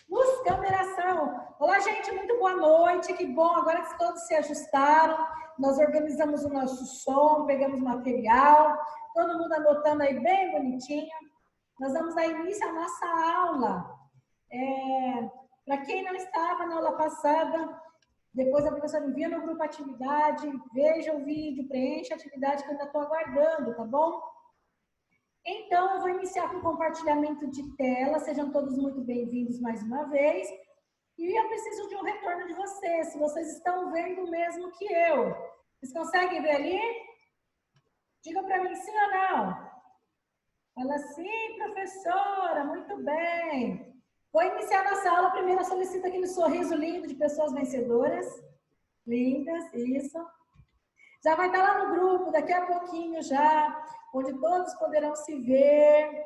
Luz, câmera, ação. Olá, gente, muito boa noite. Que bom, agora que todos se ajustaram, nós organizamos o nosso som, pegamos material, todo mundo anotando aí bem bonitinho. Nós vamos dar início à nossa aula. Para quem não estava na aula passada, depois a professora envia no grupo atividade, veja o vídeo, preencha a atividade que eu ainda estou aguardando, tá bom? Então, eu vou iniciar com o compartilhamento de tela. Sejam todos muito bem-vindos mais uma vez. E eu preciso de um retorno de vocês, se vocês estão vendo o mesmo que eu. Vocês conseguem ver ali? Digam para mim sim ou não. Fala sim, professora, muito bem. Vou iniciar nossa aula. Primeiro, eu solicito aquele sorriso lindo de pessoas vencedoras. Lindas, isso. Já vai estar lá no grupo, daqui a pouquinho já, onde todos poderão se ver.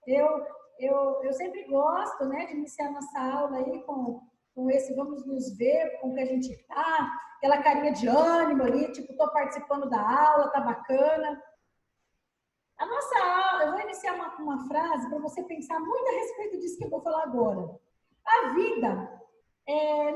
Eu sempre gosto, né, de iniciar nossa aula aí com esse vamos nos ver, com o que a gente tá, aquela carinha de ânimo ali, tipo, estou participando da aula, tá bacana. A nossa aula, eu vou iniciar uma frase para você pensar muito a respeito disso que eu vou falar agora. A vida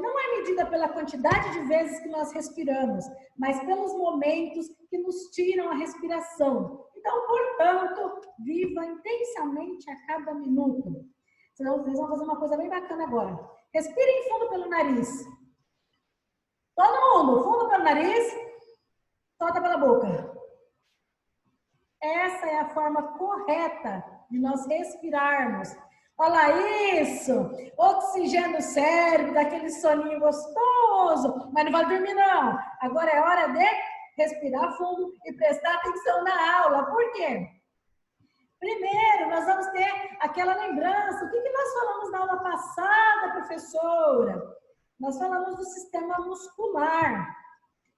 não é medida pela quantidade de vezes que nós respiramos, mas pelos momentos que nos tiram a respiração. Então, portanto, viva intensamente a cada minuto. Senão, vocês vão fazer uma coisa bem bacana agora. Respirem fundo pelo nariz. Todo mundo, fundo pelo nariz, solta pela boca. Essa é a forma correta de nós respirarmos. Olha isso! Oxigênio o cérebro, daquele soninho gostoso. Mas não vai dormir, não. Agora é hora de respirar fundo e prestar atenção na aula. Por quê? Primeiro, nós vamos ter aquela lembrança. O que nós falamos na aula passada, professora? Nós falamos do sistema muscular.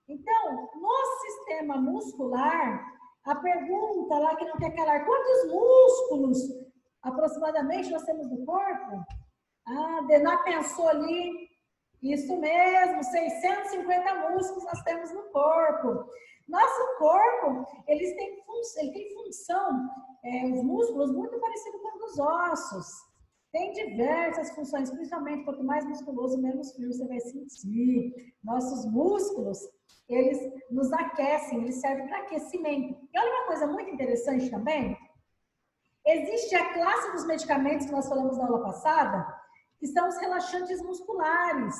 Então, no sistema muscular, a pergunta lá que não quer calar, quantos músculos aproximadamente nós temos no corpo? Ah, Dená pensou ali, isso mesmo, 650 músculos nós temos no corpo. Nosso corpo, ele tem função, os músculos, muito parecido com os dos ossos. Tem diversas funções, principalmente quanto mais musculoso, menos frio você vai sentir. Nossos músculos, eles nos aquecem, eles servem para aquecimento. E olha uma coisa muito interessante também, existe a classe dos medicamentos que nós falamos na aula passada, que são os relaxantes musculares.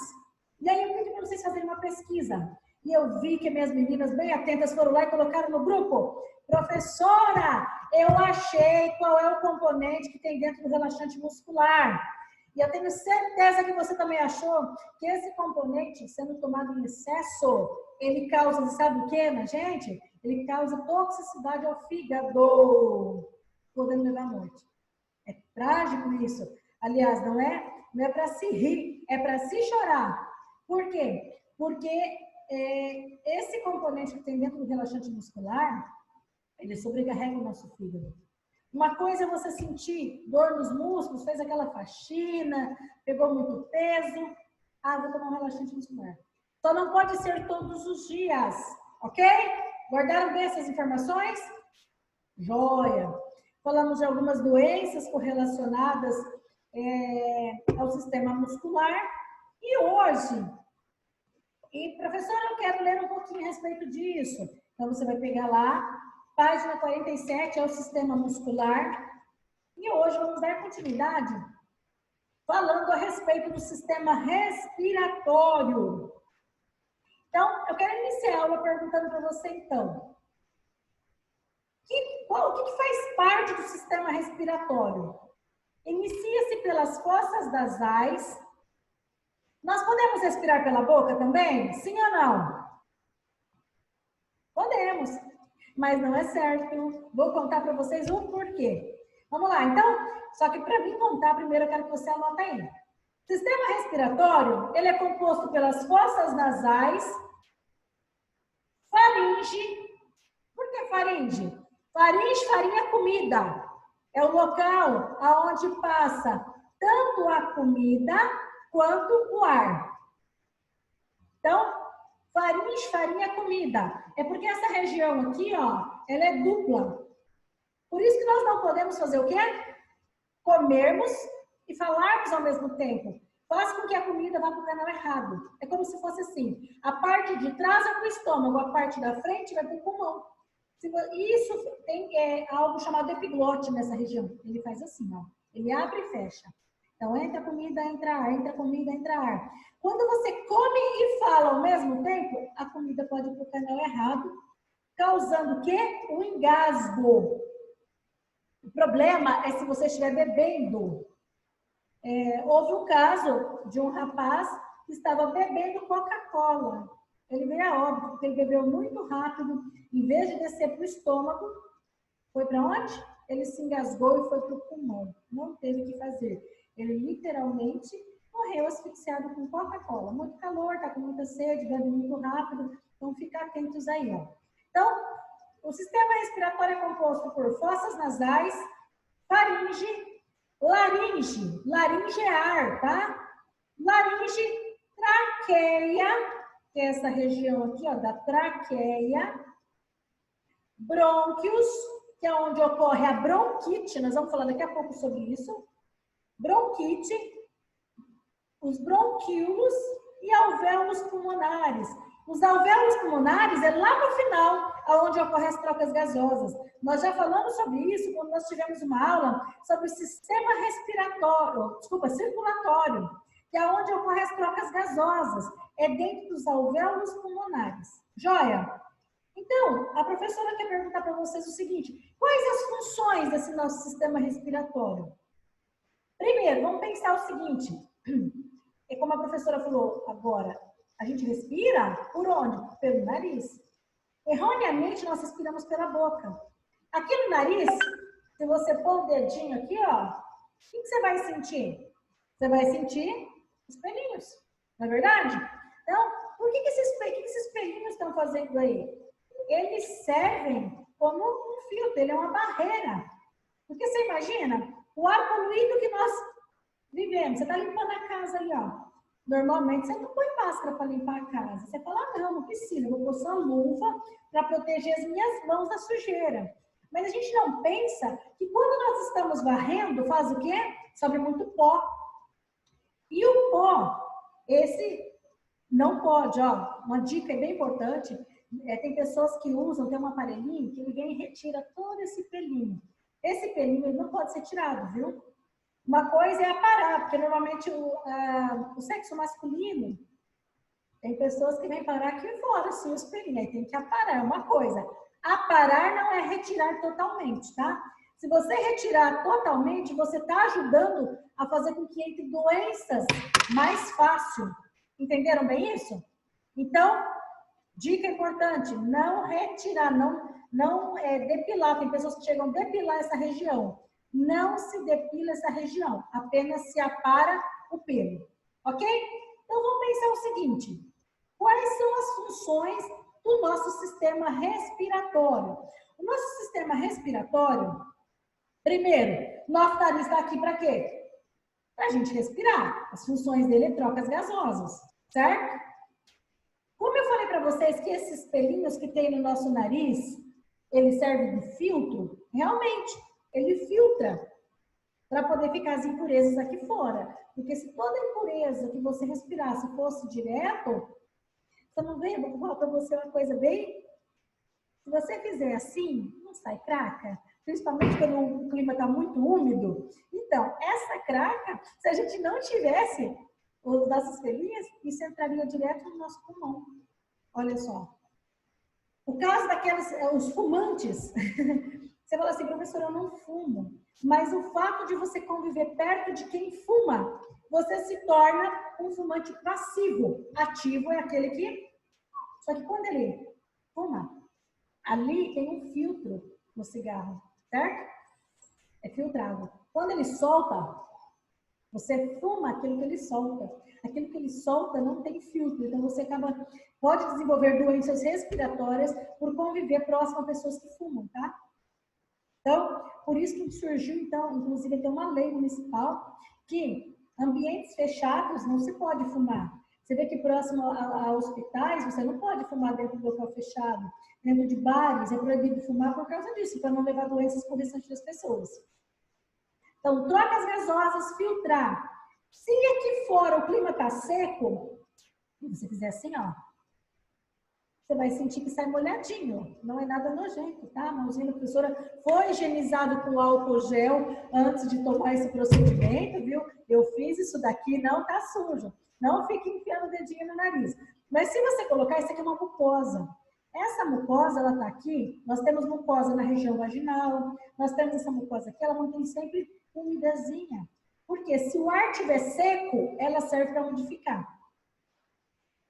E aí eu pedi para vocês fazerem uma pesquisa. E eu vi que minhas meninas bem atentas foram lá e colocaram no grupo. Professora, eu achei qual é o componente que tem dentro do relaxante muscular. E eu tenho certeza que você também achou que esse componente, sendo tomado em excesso, ele causa, sabe o que, né, gente? Ele causa toxicidade ao fígado, podendo levar à morte. É trágico isso. Aliás, não é para se rir, é para se chorar. Por quê? Porque esse componente que tem dentro do relaxante muscular, ele sobrecarrega o nosso fígado. Uma coisa é você sentir dor nos músculos, fez aquela faxina, pegou muito peso, vou tomar um relaxante muscular. Só não pode ser todos os dias, ok? Guardaram bem essas informações? Joia! Falamos de algumas doenças correlacionadas ao sistema muscular. E hoje, professora, eu quero ler um pouquinho a respeito disso. Então, você vai pegar lá, página 47, é o sistema muscular. E hoje vamos dar continuidade falando a respeito do sistema respiratório. Então, eu quero iniciar a aula perguntando para você, então. O que faz parte do sistema respiratório? Inicia-se pelas fossas nasais. Nós podemos respirar pela boca também? Sim ou não? Podemos, mas não é certo. Vou contar para vocês o porquê. Vamos lá, então, só que para mim contar, primeiro eu quero que você anote aí. O sistema respiratório, ele é composto pelas fossas nasais, faringe. Por que faringe? Faringe, farinha, comida. É o local aonde passa tanto a comida quanto o ar. Então, faringe, farinha, comida. É porque essa região aqui, ó, ela é dupla. Por isso que nós não podemos fazer o quê? Comermos e falarmos ao mesmo tempo faz com que a comida vá para o canal errado. É como se fosse assim, a parte de trás é para o estômago, a parte da frente vai para o pulmão. Isso tem algo chamado epiglote nessa região. Ele faz assim, ó. Ele abre e fecha. Então, entra comida, entra ar, entra comida, entra ar. Quando você come e fala ao mesmo tempo, a comida pode ir para o canal errado, causando o quê? Um engasgo. O problema é se você estiver bebendo. Houve um caso de um rapaz que estava bebendo Coca-Cola. Ele veio a óbito, porque ele bebeu muito rápido. Em vez de descer para o estômago, foi para onde? Ele se engasgou e foi para o pulmão. Não teve o que fazer. Ele literalmente morreu asfixiado com Coca-Cola. Muito calor, está com muita sede, bebe muito rápido. Então, fica atentos aí, ó. Então, o sistema respiratório é composto por fossas nasais, faringe, laringe. Laringe é ar, tá? Laringe, traqueia, que é essa região aqui, ó, da traqueia. Brônquios, que é onde ocorre a bronquite. Nós vamos falar daqui a pouco sobre isso. Bronquite, os bronquíolos e alvéolos pulmonares. Os alvéolos pulmonares é lá no final, onde ocorrem as trocas gasosas. Nós já falamos sobre isso quando nós tivemos uma aula sobre o sistema circulatório, que é onde ocorrem as trocas gasosas. É dentro dos alvéolos pulmonares. Joia? Então, a professora quer perguntar para vocês o seguinte: quais as funções desse nosso sistema respiratório? Primeiro, vamos pensar o seguinte, é como a professora falou agora, a gente respira por onde? Pelo nariz. Erroneamente, nós respiramos pela boca. Aqui no nariz, se você pôr o dedinho aqui, ó, o que você vai sentir? Você vai sentir os pelinhos, não é verdade? Então, por que esses pelinhos estão fazendo aí? Eles servem como um filtro, ele é uma barreira. Porque você imagina, o ar poluído que nós vivemos, você está limpando a casa ali, ó. Normalmente você não põe máscara para limpar a casa. Você fala, ah, não precisa, eu vou pôr só luva para proteger as minhas mãos da sujeira. Mas a gente não pensa que quando nós estamos varrendo, faz o quê? Sobe muito pó. E o pó, esse não pode, ó, uma dica bem importante, tem pessoas que usam, tem um aparelhinho que ele vem e retira todo esse pelinho. Esse pelinho ele não pode ser tirado, viu? Uma coisa é aparar, porque normalmente o sexo masculino, tem pessoas que vêm parar aqui fora, assim, os pelinhos, aí tem que aparar, é uma coisa. Aparar não é retirar totalmente, tá? Se você retirar totalmente, você está ajudando a fazer com que entre doenças mais fácil. Entenderam bem isso? Então, dica importante, não retirar, não depilar. Tem pessoas que chegam a depilar essa região. Não se depila essa região, apenas se apara o pelo, ok? Então, vamos pensar o seguinte, quais são as funções do nosso sistema respiratório? O nosso sistema respiratório, primeiro, nosso nariz está aqui para quê? Para a gente respirar. As funções dele é trocas gasosas, certo? Como eu falei para vocês que esses pelinhos que tem no nosso nariz, ele serve de filtro, realmente, ele filtra para poder ficar as impurezas aqui fora. Porque se toda impureza que você respirasse fosse direto, você não vê, vou falar para você uma coisa bem... Se você fizer assim, não sai craca. Principalmente quando o clima está muito úmido. Então, essa craca, se a gente não tivesse os nossos pelinhos, isso entraria direto no nosso pulmão. Olha só. O caso os fumantes. Você fala assim, professora, eu não fumo. Mas o fato de você conviver perto de quem fuma, você se torna um fumante passivo. Ativo é aquele que... Só que quando ele fuma, ali tem um filtro no cigarro, certo? É filtrado. Quando ele solta, você fuma aquilo que ele solta. Aquilo que ele solta não tem filtro. Então, você pode desenvolver doenças respiratórias por conviver próximo a pessoas que fumam, tá? Então, por isso que surgiu, então, inclusive, tem uma lei municipal que ambientes fechados não se pode fumar. Você vê que próximo a hospitais, você não pode fumar dentro do local fechado. Dentro de bares, é proibido fumar por causa disso, para não levar doenças para o restante das pessoas. Então, trocas gasosas, filtrar. Se aqui fora o clima está seco, se você fizer assim, ó, você vai sentir que sai molhadinho. Não é nada nojento, tá? A mãozinha da professora foi higienizado com álcool gel antes de tomar esse procedimento, viu? Eu fiz isso daqui, não tá sujo. Não fique enfiando o dedinho no nariz. Mas se você colocar, isso aqui é uma mucosa. Essa mucosa, ela tá aqui, nós temos mucosa na região vaginal, nós temos essa mucosa aqui, ela mantém sempre umidazinha. Porque se o ar estiver seco, ela serve para umidificar.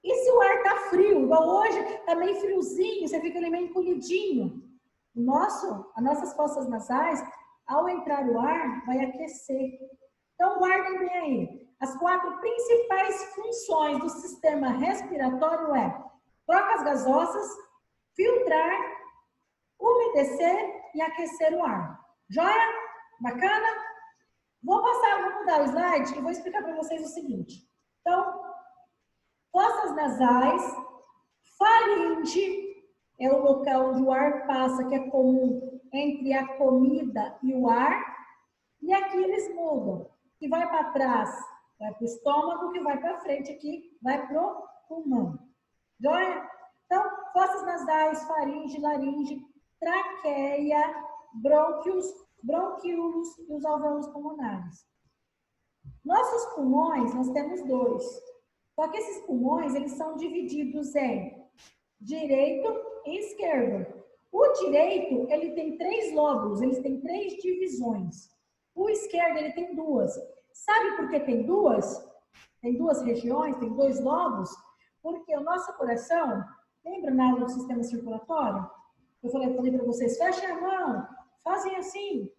E se o ar tá frio, igual hoje, tá meio friozinho, você fica ali meio encolhidinho. As nossas fossas nasais, ao entrar o ar, vai aquecer. Então, guardem bem aí. As 4 principais funções do sistema respiratório é trocas gasosas, filtrar, umedecer e aquecer o ar. Joia? Bacana? Vou mudar o slide e vou explicar para vocês o seguinte. Então, fossas nasais, faringe é o local onde o ar passa, que é comum entre a comida e o ar. E aqui eles mudam. Que vai para trás, vai para o estômago, que vai para frente aqui, vai para o pulmão. Joia? Então, fossas nasais, faringe, laringe, traqueia, brônquios, bronquíolos e os alvéolos pulmonares. Nossos pulmões, nós temos 2. Só que esses pulmões, eles são divididos em direito e esquerdo. O direito, ele tem 3 lóbulos, eles têm 3 divisões. O esquerdo, ele tem 2. Sabe por que tem 2? Tem 2 regiões, tem 2 lobos? Porque o nosso coração, lembra na aula do sistema circulatório? Eu falei para vocês, fechem a mão, fazem assim.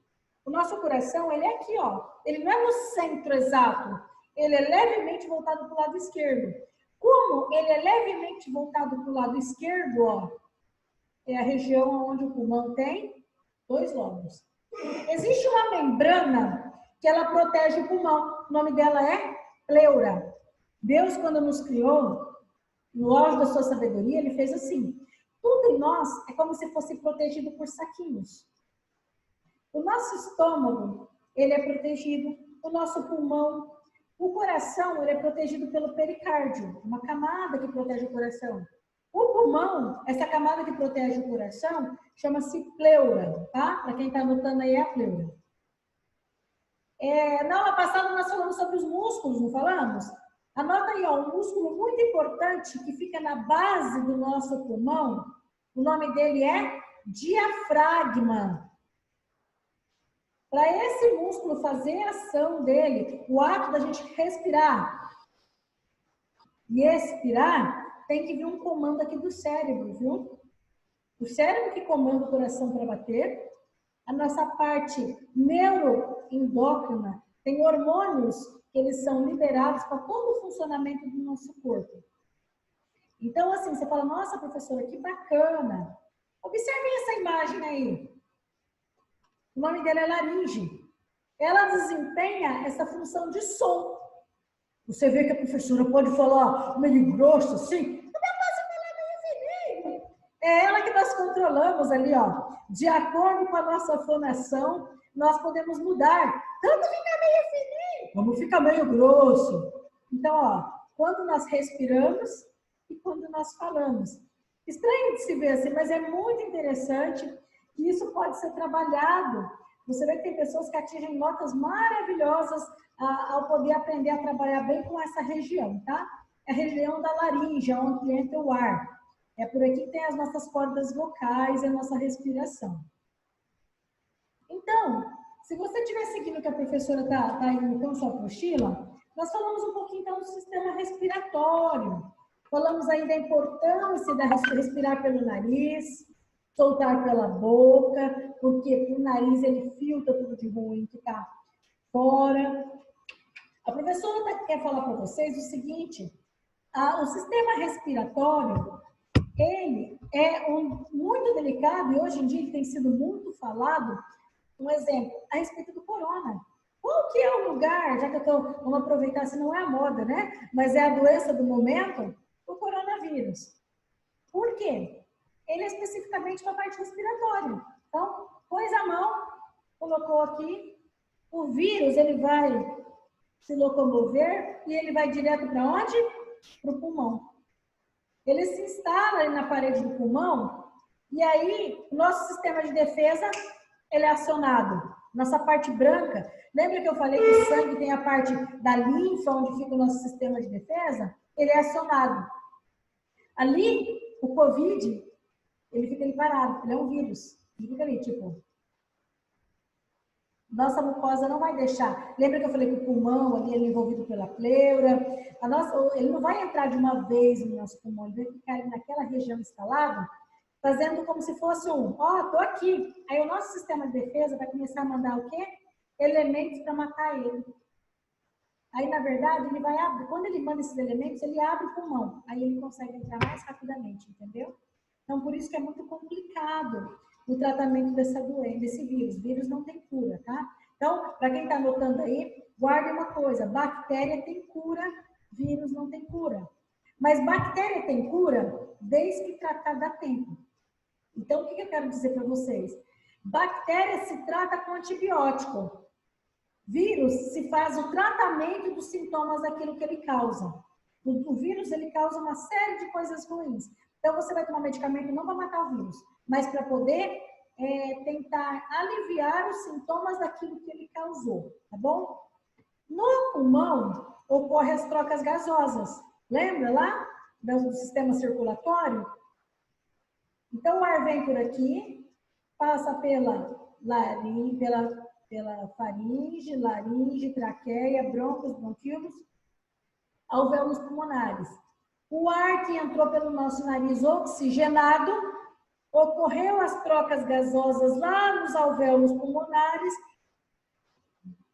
O nosso coração, ele é aqui, ó. Ele não é no centro exato. Ele é levemente voltado para o lado esquerdo. Como ele é levemente voltado para o lado esquerdo, ó, é a região onde o pulmão tem 2 lobos. Existe uma membrana que ela protege o pulmão. O nome dela é pleura. Deus, quando nos criou, no auge da sua sabedoria, ele fez assim. Tudo em nós é como se fosse protegido por saquinhos. O nosso estômago, ele é protegido. O nosso pulmão. O coração, ele é protegido pelo pericárdio, uma camada que protege o coração. O pulmão, essa camada que protege o coração, chama-se pleura, tá? Para quem está anotando aí, é a pleura. Na aula passada, nós falamos sobre os músculos, não falamos? Anota aí, ó, um músculo muito importante que fica na base do nosso pulmão. O nome dele é diafragma. Para esse músculo fazer a ação dele, o ato da gente respirar e expirar, tem que vir um comando aqui do cérebro, viu? O cérebro que comanda o coração para bater. A nossa parte neuroendócrina tem hormônios que eles são liberados para todo o funcionamento do nosso corpo. Então, assim, você fala, nossa, professora, que bacana. Observem essa imagem aí. O nome dela é laringe. Ela desempenha essa função de som. Você vê que a professora pode falar meio grosso assim, eu posso falar meio fininho. É ela que nós controlamos ali, ó. De acordo com a nossa fonação, nós podemos mudar. Tanto ficar meio fininho, como ficar meio grosso. Então, ó, quando nós respiramos e quando nós falamos. Estranho de se ver assim, mas é muito interessante. E isso pode ser trabalhado. Você vê que tem pessoas que atingem notas maravilhosas ao poder aprender a trabalhar bem com essa região, tá? É a região da laringe, onde entra o ar. É por aqui que tem as nossas cordas vocais e a nossa respiração. Então, se você estiver seguindo o que a professora está indo com sua apostila, nós falamos um pouquinho então do sistema respiratório. Falamos aí da importância de respirar pelo nariz, soltar pela boca, porque o nariz ele filtra tudo de ruim que está fora. A professora quer falar para vocês o seguinte, o sistema respiratório, ele é muito delicado e hoje em dia ele tem sido muito falado, um exemplo, a respeito do corona. Qual que é o lugar, já que vamos aproveitar, se não é a moda, né? Mas é a doença do momento, o coronavírus. Por quê? Ele é especificamente para a parte respiratória. Então, pôs a mão, colocou aqui, O vírus, ele vai se locomover e ele vai direto para onde? Para o pulmão. Ele se instala ali na parede do pulmão e aí o nosso sistema de defesa, ele é acionado. Nossa parte branca, lembra que eu falei que o sangue tem a parte da linfa, onde fica o nosso sistema de defesa? Ele é acionado. Ali, o Covid, ele fica ali parado, ele é um vírus. Ele fica ali, tipo... Nossa mucosa não vai deixar. Lembra que eu falei que o pulmão ali ele é envolvido pela pleura? Ele não vai entrar de uma vez no nosso pulmão, ele vai ficar ali naquela região instalado, fazendo como se fosse tô aqui. Aí o nosso sistema de defesa vai começar a mandar o quê? Elementos para matar ele. Aí, na verdade, ele vai abrir. Quando ele manda esses elementos, ele abre o pulmão. Aí ele consegue entrar mais rapidamente, entendeu? Então, por isso que é muito complicado o tratamento dessa doença, desse vírus. Vírus não tem cura, tá? Então, para quem está anotando aí, guarde uma coisa: bactéria tem cura, vírus não tem cura. Mas bactéria tem cura desde que tratar dá tempo. Então, o que eu quero dizer para vocês? Bactéria se trata com antibiótico. Vírus se faz o tratamento dos sintomas daquilo que ele causa. O vírus, ele causa uma série de coisas ruins. Então, você vai tomar medicamento não para matar o vírus, mas para poder tentar aliviar os sintomas daquilo que ele causou, tá bom? No pulmão, ocorrem as trocas gasosas. Lembra lá do sistema circulatório? Então, o ar vem por aqui, passa pela faringe, laringe, traqueia, brônquios, bronquíolos, alvéolos pulmonares. O ar que entrou pelo nosso nariz oxigenado, ocorreu as trocas gasosas lá nos alvéolos pulmonares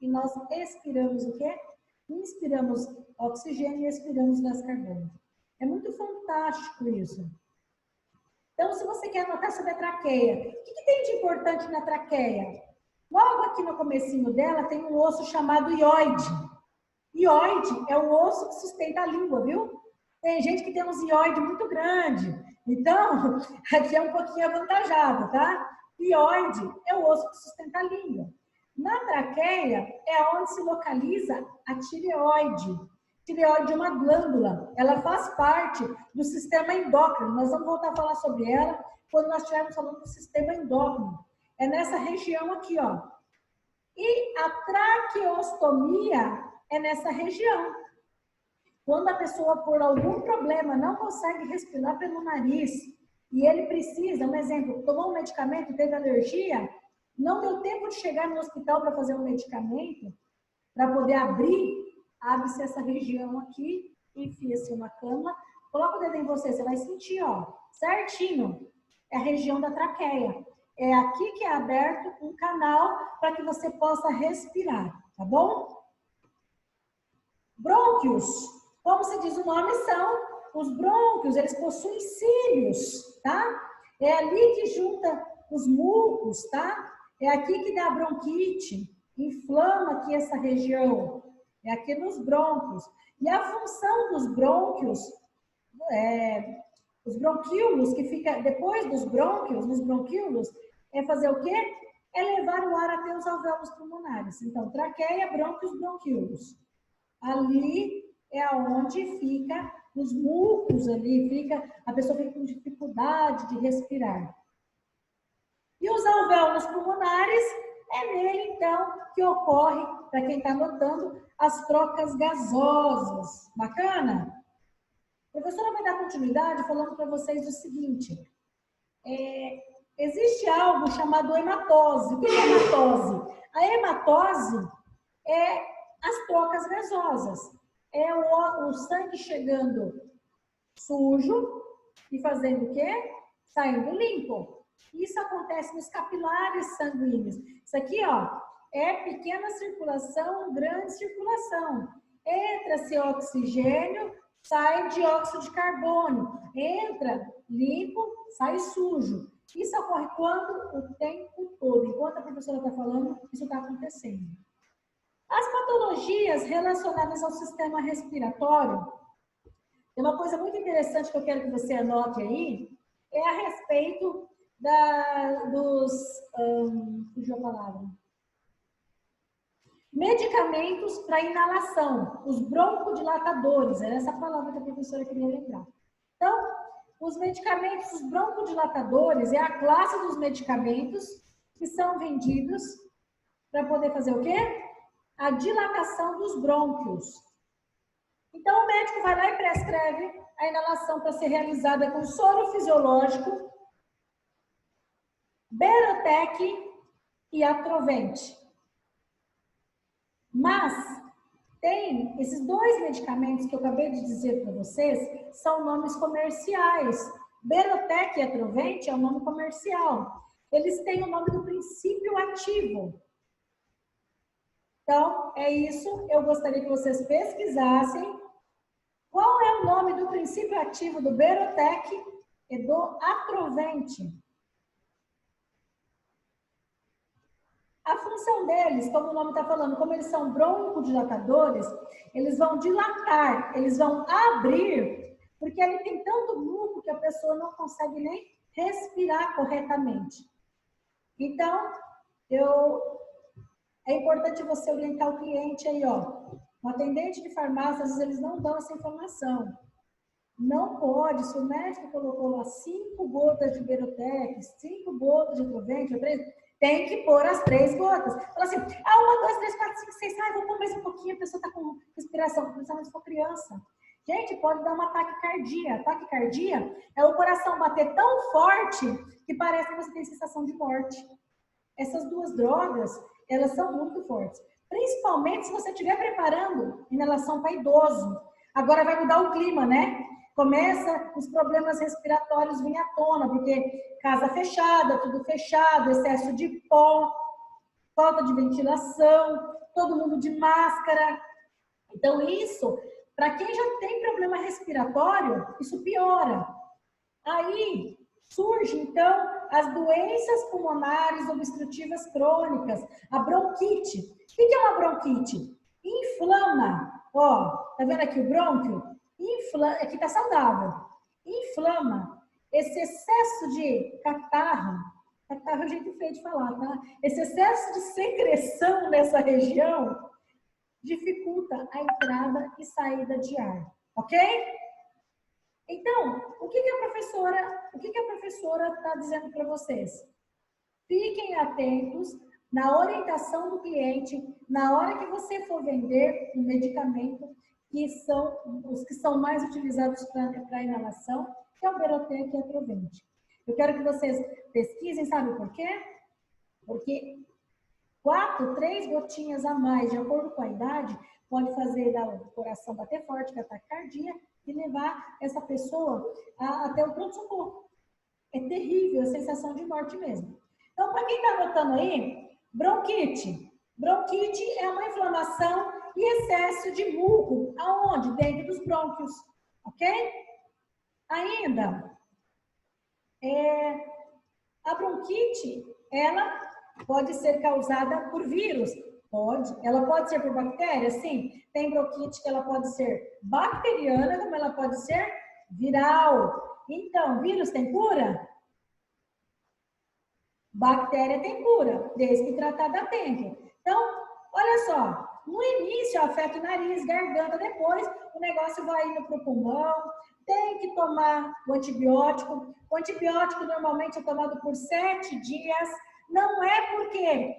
e nós expiramos o quê? Inspiramos oxigênio e expiramos gás carbônico. É muito fantástico isso. Então, se você quer anotar sobre a traqueia, o que tem de importante na traqueia? Logo aqui no comecinho dela tem um osso chamado ióide. Ióide é o osso que sustenta a língua, viu? Tem gente que tem um ióide muito grande. Então, aqui é um pouquinho avantajado, tá? Ióide é o osso que sustenta a língua. Na traqueia é onde se localiza a tireoide. Tireoide é uma glândula. Ela faz parte do sistema endócrino. Nós vamos voltar a falar sobre ela quando nós estivermos falando do sistema endócrino. É nessa região aqui, ó. E a traqueostomia é nessa região. Quando a pessoa, por algum problema, não consegue respirar pelo nariz e ele precisa, um exemplo, tomou um medicamento, teve alergia, não deu tempo de chegar no hospital para fazer um medicamento, para poder abrir, abre-se essa região aqui, enfia-se uma cânula, coloca o dedo em você, você vai sentir, ó, certinho, é a região da traqueia. É aqui que é aberto um canal para que você possa respirar, tá bom? Brônquios, como se diz o nome, são os brônquios, eles possuem cílios, tá? É ali que junta os mucos, tá? É aqui que dá bronquite, inflama aqui essa região, é aqui nos brônquios. E a função dos brônquios, os bronquíolos, que fica depois dos brônquios, nos bronquíolos, é fazer o quê? É levar o ar até os alvéolos pulmonares. Então, traqueia, brônquios, bronquíolos. Ali é onde fica os mucos ali, a pessoa fica com dificuldade de respirar. E os alvéolos pulmonares, é nele, então, que ocorre, para quem está anotando, as trocas gasosas. Bacana? A professora vai dar continuidade falando para vocês o seguinte. Existe algo chamado hematose. O que é hematose? A hematose é as trocas gasosas. É o sangue chegando sujo e fazendo o quê? Saindo limpo. Isso acontece nos capilares sanguíneos. Isso aqui, ó, é pequena circulação, grande circulação. Entra-se oxigênio, sai dióxido de carbono. Entra limpo, sai sujo. Isso ocorre quando? O tempo todo. Enquanto a professora está falando, isso está acontecendo. As patologias relacionadas ao sistema respiratório, tem uma coisa muito interessante que eu quero que você anote aí, é a respeito fugiu a palavra. Medicamentos para inalação, os broncodilatadores, era essa palavra que a professora queria lembrar. Então, os medicamentos, os broncodilatadores, é a classe dos medicamentos que são vendidos para poder fazer o quê? A dilatação dos brônquios. Então, o médico vai lá e prescreve a inalação para ser realizada com soro fisiológico, Berotec e Atrovent. Mas tem esses dois medicamentos que eu acabei de dizer para vocês, são nomes comerciais. Berotec e Atrovent é o nome comercial. Eles têm o nome do princípio ativo. Então, é isso. Eu gostaria que vocês pesquisassem qual é o nome do princípio ativo do Berotec e do Atrovent. A função deles, como o nome está falando, como eles são broncodilatadores, eles vão dilatar, eles vão abrir, porque ele tem tanto muco que a pessoa não consegue nem respirar corretamente. Então, é importante você orientar o cliente aí, ó. Um atendente de farmácia, às vezes eles não dão essa informação. Não pode, se o médico colocou lá 5 gotas de Berotec, 5 gotas de Atrovent, 3, tem que pôr as 3 gotas. Fala assim, 1, 2, 3, 4, 5, 6, vou pôr mais um pouquinho, a pessoa está com respiração, principalmente se for criança. Gente, pode dar uma taquicardia. Taquicardia é o coração bater tão forte que parece que você tem sensação de morte. Essas 2 drogas, elas são muito fortes. Principalmente se você estiver preparando inalação para idoso. Agora vai mudar o clima, né? Começa os problemas respiratórios vir à tona, porque casa fechada, tudo fechado, excesso de pó, falta de ventilação, todo mundo de máscara. Então, isso, para quem já tem problema respiratório, isso piora. Aí surge, então, as doenças pulmonares obstrutivas crônicas, a bronquite. O que é uma bronquite? Inflama. Ó, tá vendo aqui o brônquio? Aqui tá saudável. Inflama. Esse excesso de catarro é um jeito feio de falar, tá? Esse excesso de secreção nessa região dificulta a entrada e saída de ar, ok? Então, o que a professora está dizendo para vocês? Fiquem atentos na orientação do cliente, na hora que você for vender um medicamento, que são os que são mais utilizados para inalação, que é o Berotec e a Atrovent. Eu quero que vocês pesquisem, sabe por quê? Porque 3 gotinhas a mais, de acordo com a idade, pode fazer o coração bater forte, que é a taquicardia, e levar essa pessoa até o pronto-socorro. É terrível, a sensação de morte mesmo. Então, para quem está anotando aí, bronquite. Bronquite é uma inflamação e excesso de muco. Aonde? Dentro dos brônquios. Ok? Ainda, a bronquite, ela pode ser causada por vírus. Pode. Ela pode ser por bactéria? Sim. Tem bronquite que ela pode ser bacteriana, como ela pode ser viral. Então, vírus tem cura? Bactéria tem cura, desde que tratada a tempo. Então, olha só. No início, afeta o nariz, garganta. Depois, o negócio vai indo para o pulmão. Tem que tomar o antibiótico. O antibiótico, normalmente, é tomado por 7 dias. Não é porque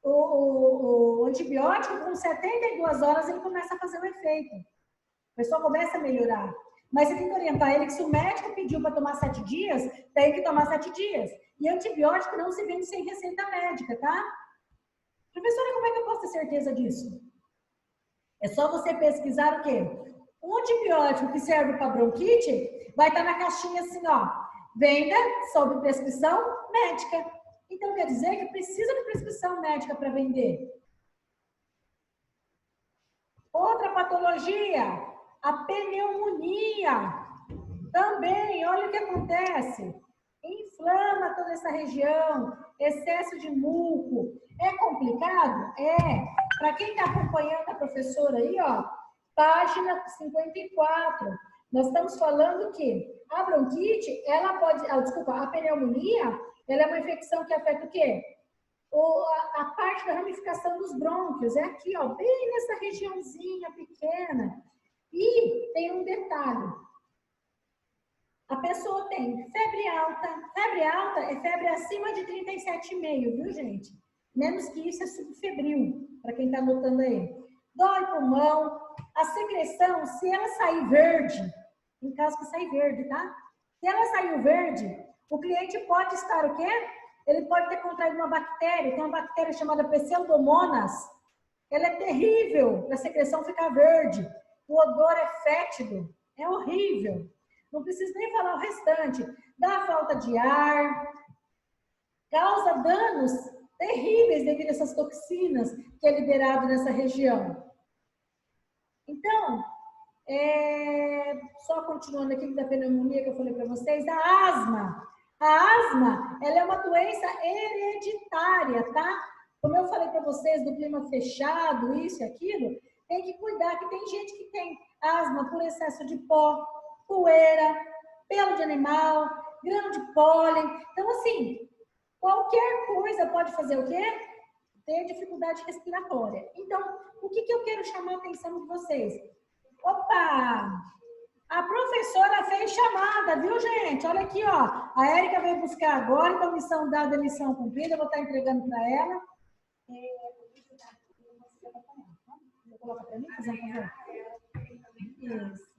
o antibiótico, com 72 horas, ele começa a fazer um efeito. A pessoa começa a melhorar. Mas você tem que orientar ele que se o médico pediu para tomar 7 dias, tem que tomar 7 dias. E antibiótico não se vende sem receita médica, tá? Professora, como é que eu posso ter certeza disso? É só você pesquisar o quê? Um antibiótico que serve para bronquite vai estar na caixinha assim, ó. Venda sob prescrição médica. Então, quer dizer que precisa de prescrição médica para vender. Outra patologia, a pneumonia. Também, olha o que acontece. Inflama toda essa região, excesso de muco. É complicado? É. Para quem está acompanhando a professora aí, ó, página 54. Nós estamos falando que a bronquite, ela pode... a pneumonia, ela é uma infecção que afeta o quê? a parte da ramificação dos brônquios, é aqui, ó, bem nessa regiãozinha pequena. E tem um detalhe. A pessoa tem febre alta é febre acima de 37,5, viu, gente? Menos que isso é subfebril, para quem está anotando aí. Dói pulmão, a secreção, se ela sair verde, em caso que sair verde, tá? Se ela saiu verde, o cliente pode estar o quê? Ele pode ter contraído uma bactéria, tem uma bactéria chamada Pseudomonas. Ela é terrível, a secreção fica verde, o odor é fétido, é horrível. Não preciso nem falar o restante. Dá falta de ar, causa danos terríveis devido a essas toxinas que é liberado nessa região. Então, só continuando aqui da pneumonia que eu falei para vocês, a asma. A asma, ela é uma doença hereditária, tá? Como eu falei para vocês do clima fechado, isso e aquilo, tem que cuidar, que tem gente que tem asma por excesso de pó, poeira, pelo de animal, grão de pólen. Então, assim, qualquer coisa pode fazer o quê? Ter dificuldade respiratória. Então, o que eu quero chamar a atenção de vocês? Opa! A professora fez chamada, viu, gente? Olha aqui, ó. A Érica veio buscar agora, então missão dada, missão cumprida. Eu vou estar entregando para ela. Coloca para mim, fazer um favor. Isso.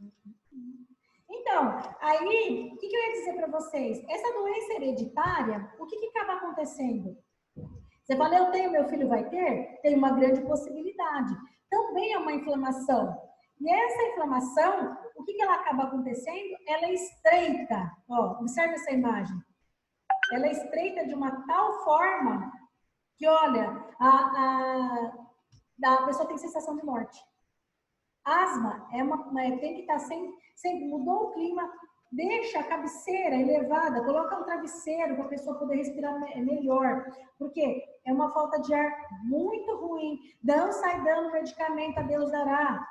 Então, aí, o que eu ia dizer para vocês? Essa doença hereditária, o que acaba acontecendo? Você fala, eu tenho, meu filho vai ter? Tem uma grande possibilidade. Também é uma inflamação. E essa inflamação, o que ela acaba acontecendo? Ela é estreita. Ó, observe essa imagem. Ela é estreita de uma tal forma que, olha, a pessoa tem sensação de morte. Asma tem que estar sempre mudou o clima, deixa a cabeceira elevada, coloca um travesseiro para a pessoa poder respirar melhor, porque é uma falta de ar muito ruim. Não sai dando medicamento, a Deus dará.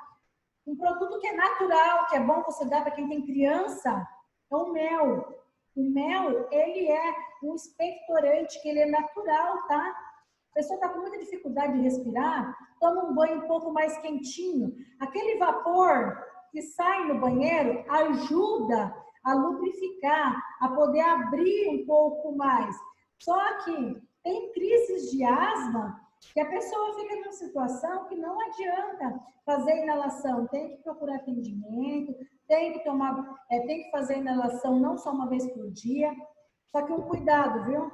Um produto que é natural, que é bom você dar para quem tem criança, é o mel. O mel, ele é um expectorante, que ele é natural, tá? A pessoa está com muita dificuldade de respirar, toma um banho um pouco mais quentinho. Aquele vapor que sai no banheiro ajuda a lubrificar, a poder abrir um pouco mais. Só que tem crises de asma que a pessoa fica numa situação que não adianta fazer inalação, tem que procurar atendimento, tem que fazer inalação não só uma vez por dia. Só que um cuidado, viu?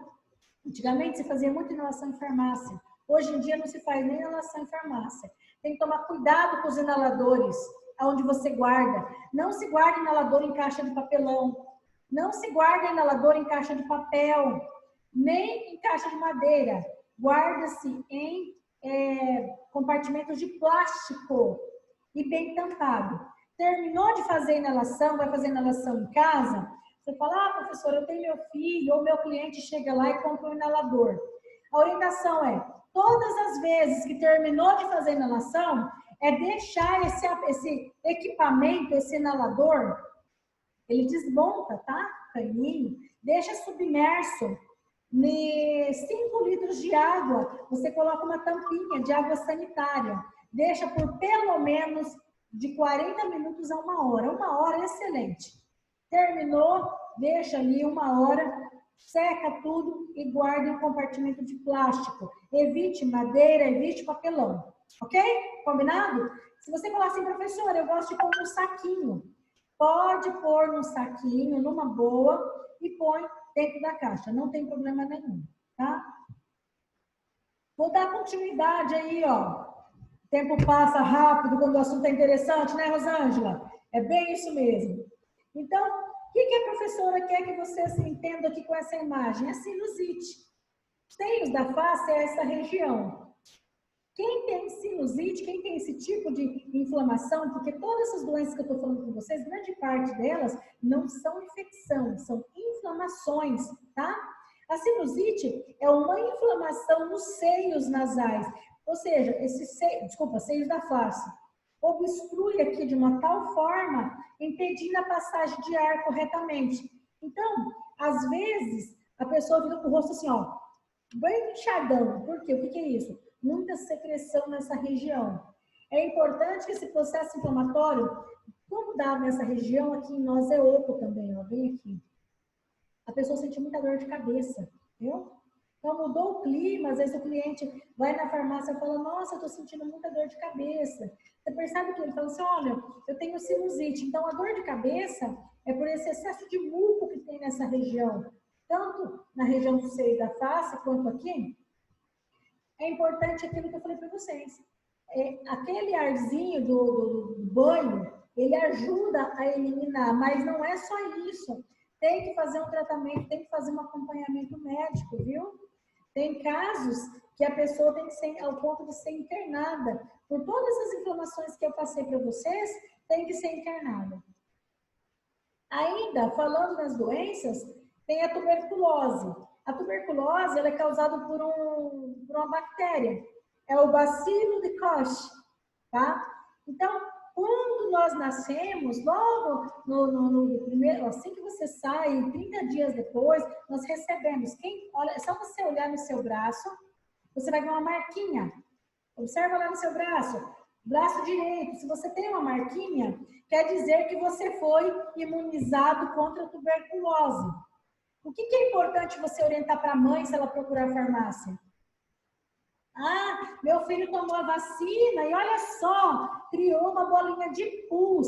Antigamente se fazia muita inalação em farmácia. Hoje em dia não se faz nem inalação em farmácia. Tem que tomar cuidado com os inaladores, aonde você guarda. Não se guarda inalador em caixa de papelão. Não se guarda inalador em caixa de papel, nem em caixa de madeira. Guarda-se em compartimentos de plástico e bem tampado. Terminou de fazer inalação, vai fazer inalação em casa? Você fala, ah, professora, eu tenho meu filho, ou meu cliente chega lá e compra um inalador. A orientação é, todas as vezes que terminou de fazer a inalação, é deixar esse equipamento, esse inalador, ele desmonta, tá? Caninho, deixa submerso em 5 litros de água. Você coloca uma tampinha de água sanitária. Deixa por pelo menos de 40 minutos a 1 hora. 1 hora é excelente. Terminou, deixa ali 1 hora, seca tudo e guarda em um compartimento de plástico. Evite madeira, evite papelão. Ok? Combinado? Se você falar assim, professora, eu gosto de pôr no saquinho. Pode pôr no saquinho, numa boa, e põe dentro da caixa. Não tem problema nenhum, tá? Vou dar continuidade aí, ó. O tempo passa rápido quando o assunto é interessante, né, Rosângela? É bem isso mesmo. Então, o que a professora quer que você entenda aqui com essa imagem? A sinusite. Os seios da face é essa região. Quem tem sinusite, quem tem esse tipo de inflamação, porque todas essas doenças que eu estou falando com vocês, grande parte delas não são infecção, são inflamações, tá? A sinusite é uma inflamação nos seios nasais, ou seja, seios da face. Obstrui aqui de uma tal forma, impedindo a passagem de ar corretamente. Então, às vezes, a pessoa fica com o rosto assim, ó, bem inchadão. Por quê? O que é isso? Muita secreção nessa região. É importante que esse processo inflamatório, como dá nessa região, aqui em nós é oco também, ó, bem aqui. A pessoa sente muita dor de cabeça, viu? Então, mudou o clima, às vezes o cliente vai na farmácia e fala, nossa, eu tô sentindo muita dor de cabeça. Você percebe que ele fala assim, olha, eu tenho sinusite. Então, a dor de cabeça é por esse excesso de muco que tem nessa região, tanto na região do seio da face, quanto aqui. É importante aquilo que eu falei para vocês. Aquele arzinho do banho, ele ajuda a eliminar, mas não é só isso. Tem que fazer um tratamento, tem que fazer um acompanhamento médico, viu? Tem casos que a pessoa tem que ser ao ponto de ser internada. Por todas as inflamações que eu passei para vocês, tem que ser internada. Ainda, falando nas doenças, tem a tuberculose. A tuberculose ela é causada por uma bactéria. É o bacilo de Koch, tá? Então, quando nós nascemos, logo no primeiro, assim que você sai, 30 dias depois, nós recebemos. Olha, é só você olhar no seu braço, você vai ver uma marquinha. Observa lá no seu braço. Braço direito, se você tem uma marquinha, quer dizer que você foi imunizado contra a tuberculose. O que é importante você orientar para a mãe se ela procurar a farmácia? Ah, meu filho tomou a vacina e olha só, criou uma bolinha de pus.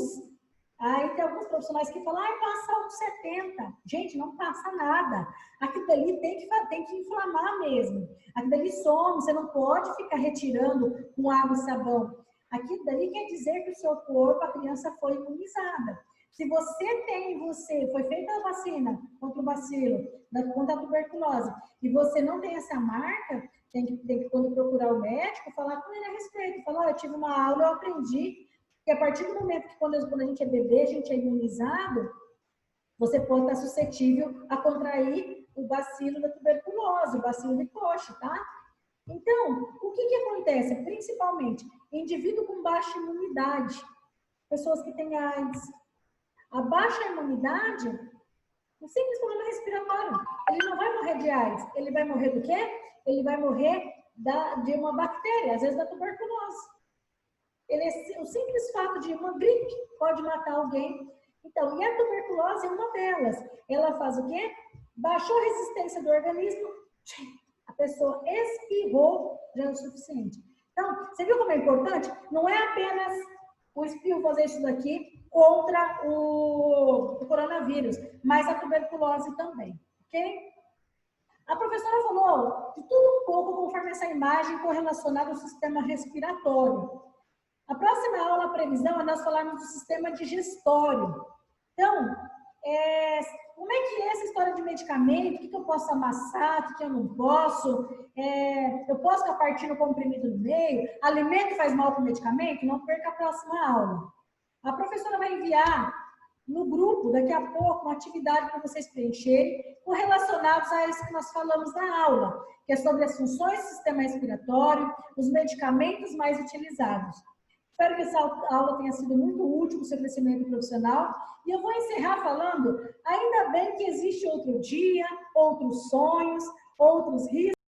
Aí tem alguns profissionais que falam, passa álcool 70. Gente, não passa nada. Aquilo dali tem que inflamar mesmo. Aquilo dali some, você não pode ficar retirando com água e sabão. Aquilo dali quer dizer que o seu corpo, a criança foi imunizada. Se você foi feita a vacina contra o bacilo, contra a tuberculose, e você não tem essa marca, tem que quando procurar o médico, falar com ele a respeito. Falar, eu tive uma aula, eu aprendi que a partir do momento que quando a gente é bebê, a gente é imunizado, você pode estar suscetível a contrair o bacilo da tuberculose, o bacilo de Koch, tá? Então, o que acontece? Principalmente, indivíduo com baixa imunidade, pessoas que têm AIDS. A baixa imunidade, um simples problema respiratório. Ele não vai morrer de AIDS, ele vai morrer do quê? Ele vai morrer de uma bactéria, às vezes da tuberculose. O simples fato de uma gripe pode matar alguém. Então, e a tuberculose é uma delas. Ela faz o quê? Baixou a resistência do organismo, a pessoa espirrou, já é o suficiente. Então, você viu como é importante? Não é apenas o espirro fazer isso daqui contra o coronavírus, mas a tuberculose também, ok? A professora falou de tudo um pouco conforme essa imagem correlacionada ao sistema respiratório. A próxima aula, a previsão, é nós falarmos do sistema digestório. Então, como é que é essa história de medicamento? O que eu posso amassar? O que eu não posso? Eu posso estar partindo o comprimido no meio? Alimento faz mal para o medicamento? Não perca a próxima aula. A professora vai enviar no grupo, daqui a pouco, uma atividade para vocês preencherem, correlacionados a isso que nós falamos na aula, que é sobre as funções do sistema respiratório, os medicamentos mais utilizados. Espero que essa aula tenha sido muito útil para o seu crescimento profissional. E eu vou encerrar falando, ainda bem que existe outro dia, outros sonhos, outros riscos.